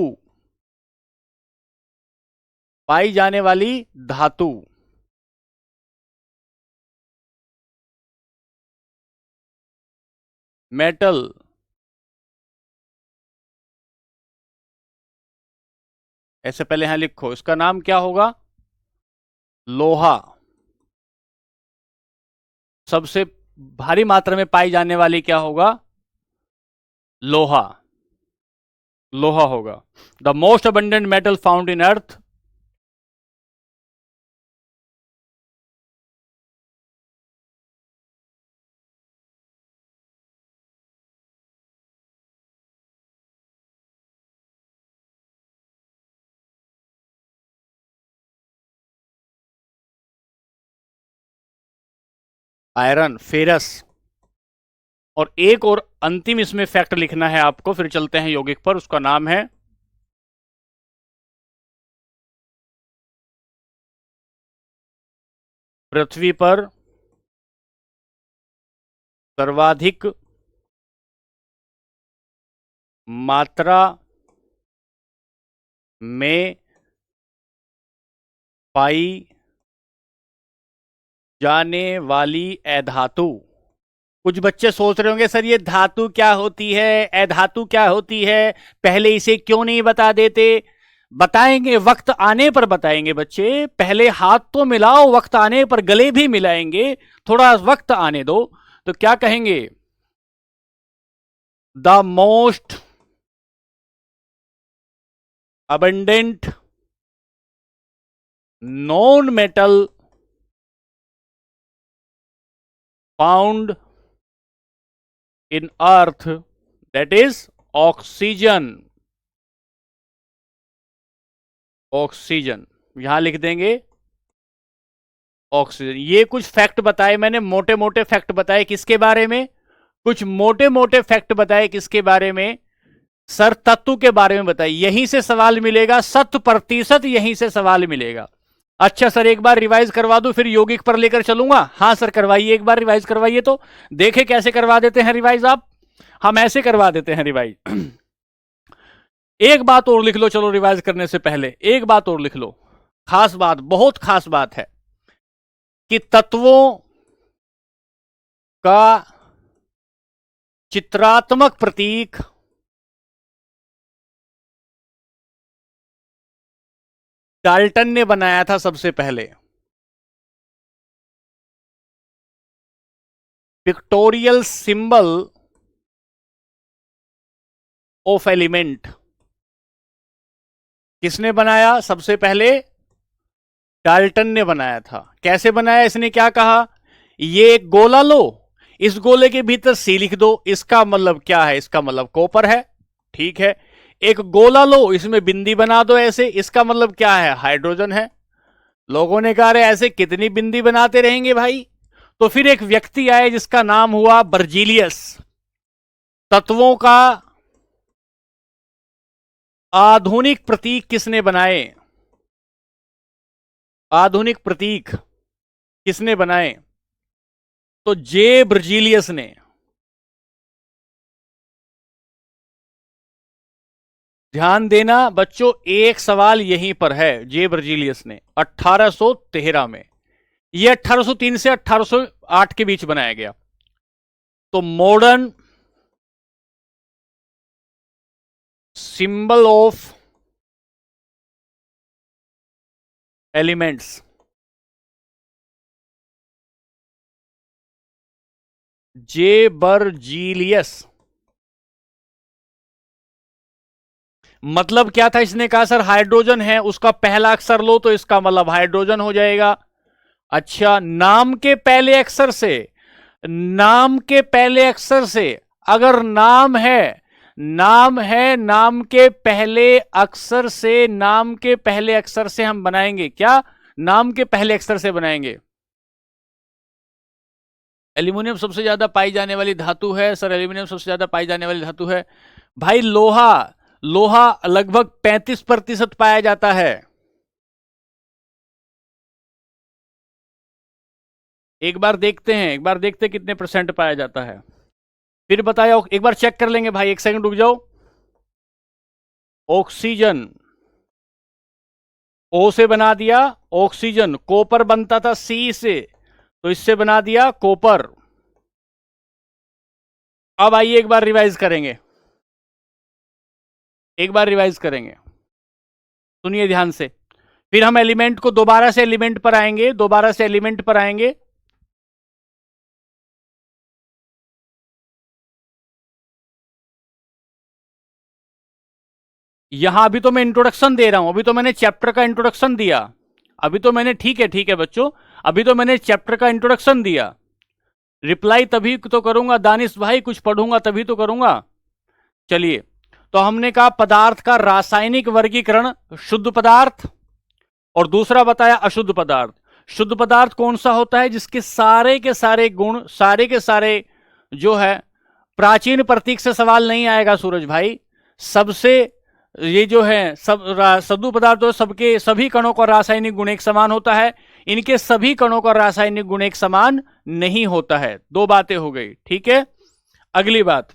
पाई जाने वाली धातु मेटल, ऐसे पहले यहां लिखो, इसका नाम क्या होगा, लोहा। सबसे भारी मात्रा में पाई जाने वाली क्या होगा, लोहा, लोहा होगा। The most abundant metal found in earth, iron, ferrous. और एक और अंतिम इसमें फैक्ट लिखना है आपको, फिर चलते हैं यौगिक पर, उसका नाम है पृथ्वी पर सर्वाधिक मात्रा में पाई जाने वाली अधातु। कुछ बच्चे सोच रहे होंगे सर ये धातु क्या होती है, अधातु क्या होती है, पहले इसे क्यों नहीं बता देते। बताएंगे, वक्त आने पर बताएंगे बच्चे, पहले हाथ तो मिलाओ, वक्त आने पर गले भी मिलाएंगे, थोड़ा वक्त आने दो। तो क्या कहेंगे, the most abundant known metal found in earth, that is oxygen। Oxygen यहां लिख देंगे ऑक्सीजन। ये कुछ फैक्ट बताए मैंने, मोटे मोटे फैक्ट बताए किसके बारे में, कुछ मोटे मोटे फैक्ट बताए किसके बारे में, सर तत्व के बारे में बताइए। यहीं से सवाल मिलेगा, 100% यहीं से सवाल मिलेगा। अच्छा सर एक बार रिवाइज करवा दूं फिर यौगिक पर लेकर चलूंगा। हाँ सर करवाइए, एक बार रिवाइज करवाइए तो देखे कैसे करवा देते हैं रिवाइज आप। हम ऐसे करवा देते हैं रिवाइज। एक बात और लिख लो, चलो रिवाइज करने से पहले एक बात और लिख लो, खास बात, बहुत खास बात है कि तत्वों का चित्रात्मक प्रतीक डाल्टन ने बनाया था सबसे पहले। पिक्टोरियल सिंबल ऑफ एलिमेंट किसने बनाया सबसे पहले, डाल्टन ने बनाया था। कैसे बनाया, इसने क्या कहा, ये एक गोला लो, इस गोले के भीतर सी लिख दो, इसका मतलब क्या है, इसका मतलब कॉपर है, ठीक है। एक गोला लो, इसमें बिंदी बना दो ऐसे, इसका मतलब क्या है, हाइड्रोजन है। लोगों ने कहा ऐसे कितनी बिंदी बनाते रहेंगे भाई। तो फिर एक व्यक्ति आए जिसका नाम हुआ बर्जीलियस। तत्वों का आधुनिक प्रतीक किसने बनाए, आधुनिक प्रतीक किसने बनाए, तो जे बर्जीलियस ने। ध्यान देना बच्चों, एक सवाल यहीं पर है, जे बर्जीलियस ने 1813 में, यह 1803 से 1808 के बीच बनाया गया। तो modern symbol of elements, J Berzelius. मतलब क्या था, इसने कहा सर हाइड्रोजन है, उसका पहला अक्षर लो तो इसका मतलब हाइड्रोजन हो जाएगा। अच्छा, नाम के पहले अक्षर से, नाम के पहले अक्षर से, अगर नाम है, नाम है, नाम के पहले अक्षर से, नाम के पहले अक्षर से हम बनाएंगे क्या, नाम के पहले अक्षर से बनाएंगे। एल्यूमिनियम सबसे ज्यादा पाई जाने वाली धातु है सर, एल्यूमिनियम सबसे ज्यादा पाई जाने वाली धातु है भाई। लोहा, लोहा लगभग 35% पाया जाता है। एक बार देखते हैं, एक बार देखते हैं कितने परसेंट पाया जाता है, फिर बताया। एक बार चेक कर लेंगे भाई, एक सेकंड रुक जाओ। ऑक्सीजन, ओ से बना दिया ऑक्सीजन, कॉपर बनता था सी से, तो इससे बना दिया कॉपर। अब आइए एक बार रिवाइज करेंगे, एक बार रिवाइज करेंगे, सुनिए ध्यान से। फिर हम एलिमेंट को दोबारा से एलिमेंट पर आएंगे, दोबारा से एलिमेंट पर आएंगे। यहां अभी तो मैं इंट्रोडक्शन दे रहा हूं, अभी तो मैंने चैप्टर का इंट्रोडक्शन दिया, अभी तो मैंने, ठीक है बच्चों, अभी तो मैंने चैप्टर का इंट्रोडक्शन दिया। रिप्लाई तभी तो करूंगा दानिश भाई, कुछ पढ़ूंगा तभी तो करूंगा। चलिए, तो हमने कहा पदार्थ का रासायनिक वर्गीकरण, शुद्ध पदार्थ, और दूसरा बताया अशुद्ध पदार्थ। शुद्ध पदार्थ कौन सा होता है, जिसके सारे के सारे गुण, सारे के सारे जो है, प्राचीन प्रतीक से सवाल नहीं आएगा सूरज भाई। सबसे ये जो है सब शुद्ध पदार्थ तो सबके सभी कणों का रासायनिक गुण एक समान होता है। इनके सभी कणों का रासायनिक गुण एक समान नहीं होता है। दो बातें हो गई, ठीक है। अगली बात,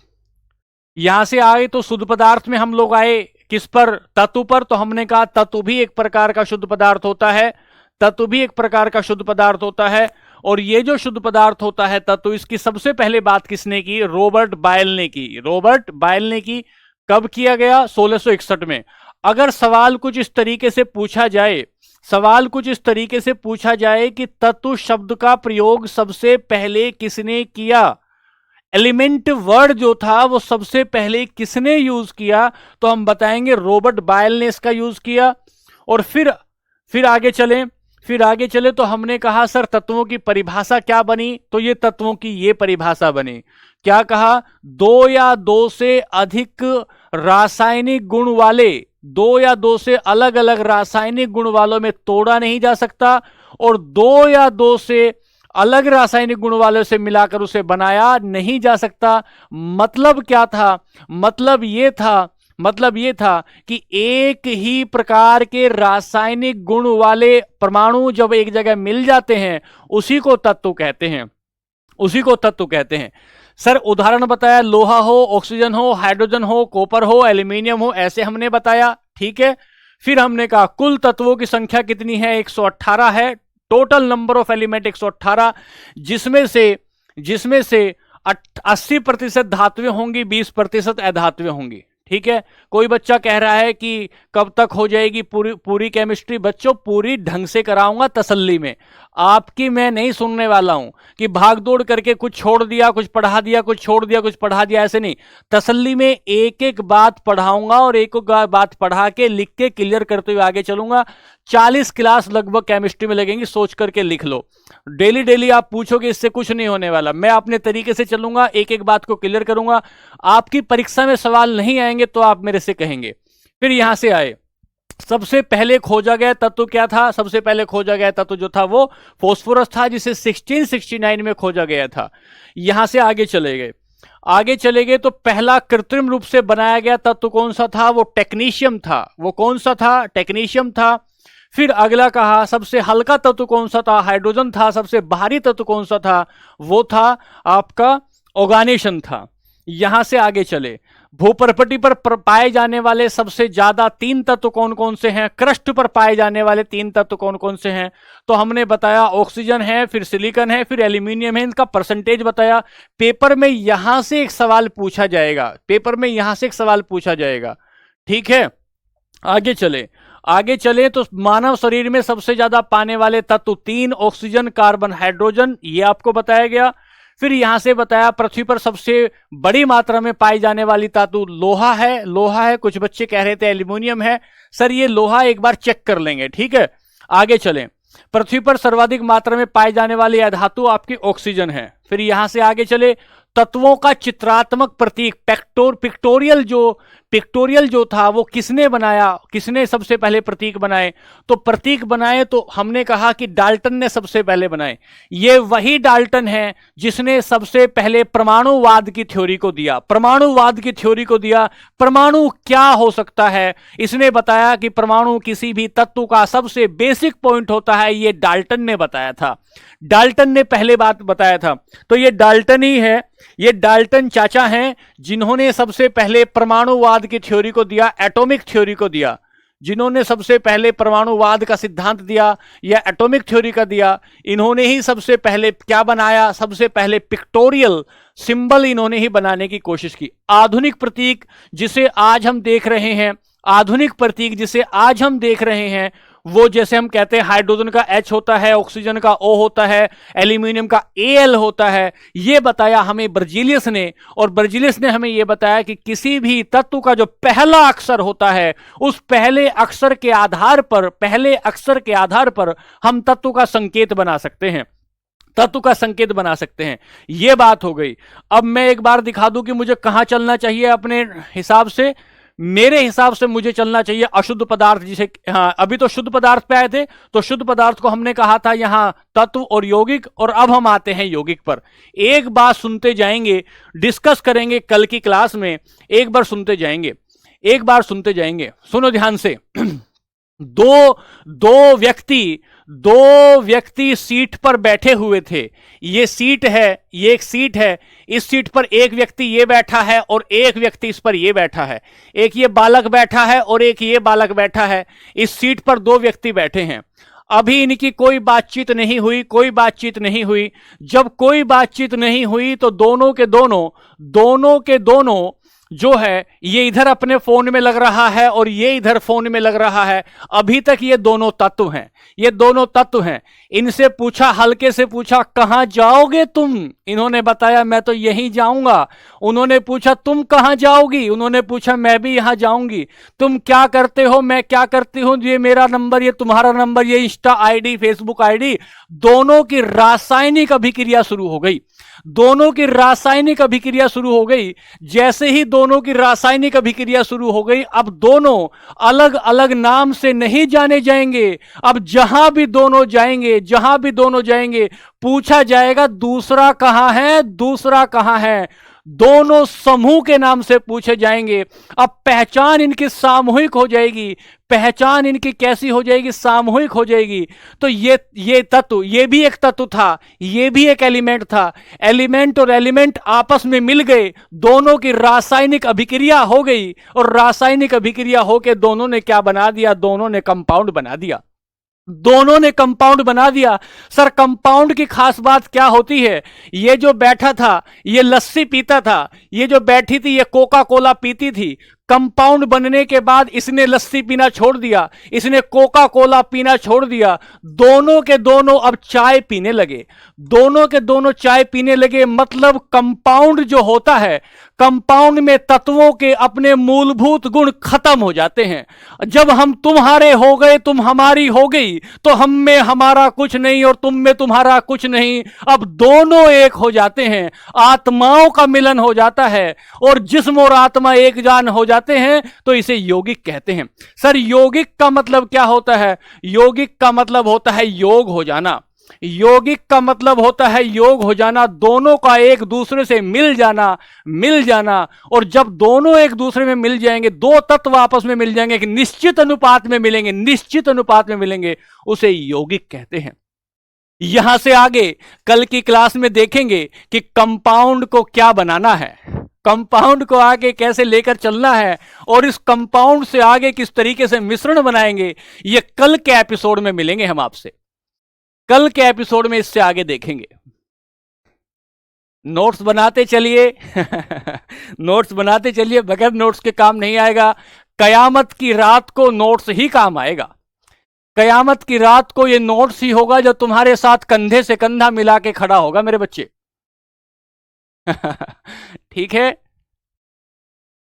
यहां से आए तो शुद्ध पदार्थ में हम लोग आए किस पर? तत्व पर। तो हमने कहा तत्व भी एक प्रकार का शुद्ध पदार्थ होता है, तत्व भी एक प्रकार का शुद्ध पदार्थ होता है। और ये जो शुद्ध पदार्थ होता है तत्व, इसकी सबसे पहले बात किसने की? रॉबर्ट बायल ने की। रॉबर्ट बायल ने की। कब किया गया? 1661 में। अगर सवाल कुछ इस तरीके से पूछा जाए, सवाल कुछ इस तरीके से पूछा जाए कि तत्व शब्द का प्रयोग सबसे पहले किसने किया, एलिमेंट वर्ड जो था वो सबसे पहले किसने यूज किया, तो हम बताएंगे रॉबर्ट बायल ने इसका यूज किया। और फिर आगे चले तो हमने कहा सर तत्वों की परिभाषा क्या बनी? तो ये तत्वों की ये परिभाषा बनी। क्या कहा? दो या दो से अधिक रासायनिक गुण वाले, दो या दो से अलग अलग रासायनिक गुण वालों में तोड़ा नहीं जा सकता, और दो या दो से अलग रासायनिक गुण वालों से मिलाकर उसे बनाया नहीं जा सकता। मतलब क्या था? मतलब ये था कि एक ही प्रकार के रासायनिक गुण वाले परमाणु जब एक जगह मिल जाते हैं उसी को तत्व कहते हैं, उसी को तत्व कहते हैं। सर उदाहरण बताया, लोहा हो, ऑक्सीजन हो, हाइड्रोजन हो, कॉपर हो, एल्यूमिनियम हो, ऐसे हमने बताया, ठीक है। फिर हमने कहा कुल तत्वों की संख्या कितनी है? 118 है। टोटल नंबर ऑफ एलिमेंट 118, जिसमें से 80% धातुएं होंगी, 20% अधातुएं होंगी, ठीक है। कोई बच्चा कह रहा है कि कब तक हो जाएगी पूरी केमिस्ट्री? बच्चों पूरी ढंग से कराऊंगा, तसल्ली में। आपकी मैं नहीं सुनने वाला हूं कि भाग दौड़ करके कुछ छोड़ दिया, कुछ पढ़ा दिया, कुछ छोड़ दिया, कुछ पढ़ा दिया, ऐसे नहीं। तसल्ली में एक एक बात पढ़ाऊंगा और एक एक बात पढ़ा के लिख के क्लियर करते हुए आगे चलूंगा। 40 क्लास लगभग केमिस्ट्री में लगेंगी, सोच करके लिख लो। डेली डेली आप पूछोगे, इससे कुछ नहीं होने वाला। मैं अपने तरीके से चलूंगा, एक एक बात को क्लियर करूंगा। आपकी परीक्षा में सवाल नहीं आएंगे तो आप मेरे से कहेंगे। फिर यहां से आए, सबसे पहले खोजा गया तत्व क्या था? सबसे पहले खोजा गया तत्व जो था वो फास्फोरस था, जिसे 1669 में खोजा गया था। यहां से आगे चले गए तो पहला कृत्रिम रूप से बनाया गया तत्व कौन सा था? वो टेक्नीशियम था। वो कौन सा था? टेक्नीशियम था। फिर अगला कहा सबसे हल्का तत्व कौन सा था? हाइड्रोजन था। सबसे भारी तत्व कौन सा था? वो था आपका ऑर्गेनेशन था। यहां से आगे चले, भूप्रपटि पर पाए जाने वाले सबसे ज्यादा 3 तत्व कौन कौन से हैं? क्रस्ट पर पाए जाने वाले 3 तत्व कौन कौन से हैं? तो हमने बताया ऑक्सीजन है, फिर सिलिकॉन है, फिर एल्यूमिनियम है। इनका परसेंटेज बताया। पेपर में यहां से एक सवाल पूछा जाएगा, पेपर में यहां से एक सवाल पूछा जाएगा, ठीक है। आगे चले तो मानव शरीर में सबसे ज्यादा पाने वाले तत्व 3, ऑक्सीजन, कार्बन, हाइड्रोजन, ये आपको बताया गया। फिर यहां से बताया पृथ्वी पर सबसे बड़ी मात्रा में पाई जाने वाली धातु लोहा है। कुछ बच्चे कह रहे थे एल्यूमिनियम है। सर ये लोहा एक बार चेक कर लेंगे, ठीक है। आगे चलें, पृथ्वी पर सर्वाधिक मात्रा में पाई जाने वाली धातु आपकी ऑक्सीजन है। फिर यहां से आगे चले, तत्वों का चित्रात्मक प्रतीक पिक्टोरियल जो था वो किसने बनाया? किसने सबसे पहले प्रतीक बनाए? तो प्रतीक बनाए तो हमने कहा कि डाल्टन ने सबसे पहले बनाए। ये वही डाल्टन है जिसने सबसे पहले परमाणुवाद की थ्योरी को दिया। परमाणु क्या हो सकता है इसने बताया कि परमाणु किसी भी तत्व का सबसे बेसिक पॉइंट होता है। ये डाल्टन ने बताया था, डाल्टन ने पहले बात बताया था। तो ये डाल्टन ही है, ये डाल्टन चाचा हैं जिन्होंने सबसे पहले परमाणुवाद की थ्योरी को दिया, एटॉमिक थ्योरी को दिया। जिन्होंने सबसे पहले परमाणुवाद का सिद्धांत दिया या एटॉमिक थ्योरी का दिया, इन्होंने ही सबसे पहले क्या बनाया? सबसे पहले पिक्टोरियल सिंबल इन्होंने ही बनाने की कोशिश की। आधुनिक प्रतीक जिसे आज हम देख रहे हैं, वो जैसे हम कहते हैं हाइड्रोजन का H होता है, ऑक्सीजन का O होता है, एल्यूमिनियम का Al होता है। ये बताया हमें बर्जीलियस ने, और बर्जीलियस ने हमें ये बताया कि किसी भी तत्व का जो पहला अक्षर होता है, उस पहले अक्षर के आधार पर हम तत्व का संकेत बना सकते हैं। यह बात हो गई। अब मैं एक बार दिखा दूं कि मुझे कहां चलना चाहिए अपने हिसाब से। मेरे हिसाब से मुझे चलना चाहिए अशुद्ध पदार्थ, जिसे अभी तो शुद्ध पदार्थ पे आए थे, तो शुद्ध पदार्थ को हमने कहा था यहां तत्व और यौगिक, और अब हम आते हैं यौगिक पर। एक बात सुनते जाएंगे, डिस्कस करेंगे कल की क्लास में, एक बार सुनते जाएंगे। सुनो ध्यान से। दो दो व्यक्ति सीट पर बैठे हुए थे। ये सीट है, ये एक सीट है, इस सीट पर एक व्यक्ति ये बैठा है और एक व्यक्ति इस पर ये बैठा है। एक ये बालक बैठा है और एक ये बालक बैठा है। इस सीट पर दो व्यक्ति बैठे हैं। अभी इनकी कोई बातचीत नहीं हुई, कोई बातचीत नहीं हुई। जब कोई बातचीत नहीं हुई तो दोनों के दोनों जो है, ये इधर अपने फोन में लग रहा है और ये इधर फोन में लग रहा है। अभी तक ये दोनों तत्व हैं, ये दोनों तत्व हैं। इनसे पूछा, हल्के से पूछा, कहां जाओगे तुम? इन्होंने बताया मैं तो यहीं जाऊंगा। उन्होंने पूछा तुम कहां जाओगी? उन्होंने पूछा मैं भी यहां जाऊंगी। तुम क्या करते हो? मैं क्या करती हूं? ये मेरा नंबर, ये तुम्हारा नंबर, ये इंस्टा आईडी, फेसबुक आईडी। दोनों की रासायनिक अभिक्रिया शुरू हो गई। दोनों की रासायनिक अभिक्रिया शुरू हो गई। जैसे ही दोनों की रासायनिक अभिक्रिया शुरू हो गई, अब दोनों अलग अलग नाम से नहीं जाने जाएंगे। अब जहां भी दोनों जाएंगे पूछा जाएगा दूसरा कहां है, दूसरा कहां है। दोनों समूह के नाम से पूछे जाएंगे। अब पहचान इनकी सामूहिक हो जाएगी। पहचान इनकी कैसी हो जाएगी? सामूहिक हो जाएगी। तो ये तत्व, ये भी एक तत्व था, ये भी एक एलिमेंट था। एलिमेंट और एलिमेंट आपस में मिल गए, दोनों की रासायनिक अभिक्रिया हो गई और रासायनिक अभिक्रिया होकर दोनों ने क्या बना दिया? दोनों ने कंपाउंड बना दिया। दोनों ने कंपाउंड बना दिया। सर कंपाउंड की खास बात क्या होती है? ये जो बैठा था ये लस्सी पीता था, ये जो बैठी थी ये कोका कोला पीती थी। कंपाउंड बनने के बाद इसने लस्सी पीना छोड़ दिया, इसने कोका कोला पीना छोड़ दिया। दोनों के दोनों अब चाय पीने लगे। दोनों के दोनों चाय पीने लगे। मतलब कंपाउंड जो होता है, कंपाउंड में तत्वों के अपने मूलभूत गुण खत्म हो जाते हैं। जब हम तुम्हारे हो गए, तुम हमारी हो गई, तो हम में हमारा कुछ नहीं और तुम में तुम्हारा कुछ नहीं। अब दोनों एक हो जाते हैं, आत्माओं का मिलन हो जाता है और जिस्म और आत्मा एक जान हो जाते हैं, तो इसे यौगिक कहते हैं। सर यौगिक का मतलब क्या होता है? यौगिक का मतलब होता है योग हो जाना। यौगिक का मतलब होता है योग हो जाना, दोनों का एक दूसरे से मिल जाना। और जब दोनों एक दूसरे में मिल जाएंगे, दो तत्व आपस में मिल जाएंगे, एक निश्चित अनुपात में मिलेंगे, उसे यौगिक कहते हैं। यहां से आगे कल की क्लास में देखेंगे कि कंपाउंड को क्या बनाना है, कंपाउंड को आगे कैसे लेकर चलना है और इस कंपाउंड से आगे किस तरीके से मिश्रण बनाएंगे। ये कल के एपिसोड में मिलेंगे हम आपसे। कल के एपिसोड में इससे आगे देखेंगे। नोट्स बनाते चलिए नोट्स बनाते चलिए, बगैर नोट्स के काम नहीं आएगा। कयामत की रात को नोट्स ही काम आएगा। कयामत की रात को ये नोट्स ही होगा जो तुम्हारे साथ कंधे से कंधा मिला के खड़ा होगा मेरे बच्चे ठीक है,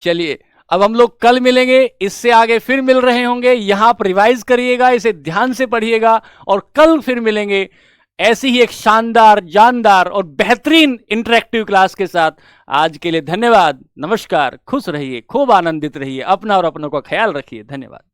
चलिए अब हम लोग कल मिलेंगे, इससे आगे फिर मिल रहे होंगे। यहां पर रिवाइज करिएगा, इसे ध्यान से पढ़िएगा और कल फिर मिलेंगे ऐसी ही एक शानदार, जानदार और बेहतरीन इंटरेक्टिव क्लास के साथ। आज के लिए धन्यवाद, नमस्कार, खुश रहिए, खूब आनंदित रहिए, अपना और अपनों का ख्याल रखिए। धन्यवाद।